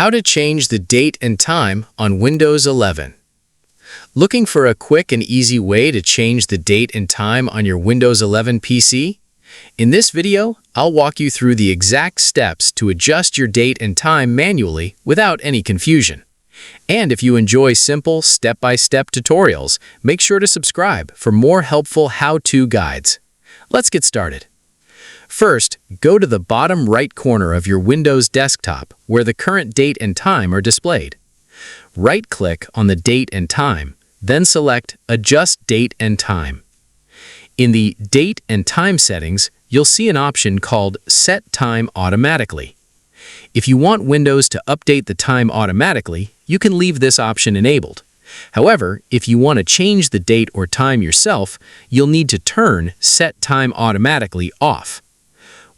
How to change the date and time on Windows 11. Looking for a quick and easy way to change the date and time on your Windows 11 PC? In this video, I'll walk you through the exact steps to adjust your date and time manually without any confusion. And if you enjoy simple, step-by-step tutorials, make sure to subscribe for more helpful how-to guides. Let's get started. First, go to the bottom right corner of your Windows desktop where the current date and time are displayed. Right-click on the date and time, then select Adjust Date and Time. In the Date and Time settings, you'll see an option called Set Time Automatically. If you want Windows to update the time automatically, you can leave this option enabled. However, if you want to change the date or time yourself, you'll need to turn Set Time Automatically off.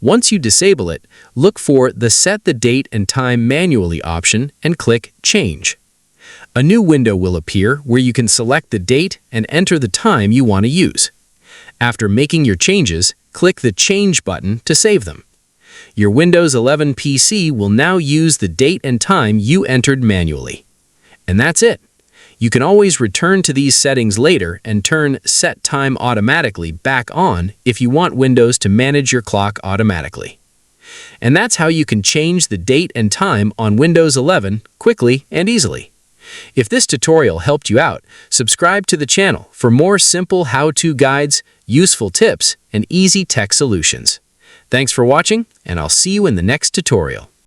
Once you disable it, look for the Set the Date and Time Manually option and click Change. A new window will appear where you can select the date and enter the time you want to use. After making your changes, click the Change button to save them. Your Windows 11 PC will now use the date and time you entered manually. And that's it. You can always return to these settings later and turn Set Time Automatically back on if you want Windows to manage your clock automatically. And that's how you can change the date and time on Windows 11 quickly and easily. If this tutorial helped you out, subscribe to the channel for more simple how-to guides, useful tips, and easy tech solutions. Thanks for watching, and I'll see you in the next tutorial.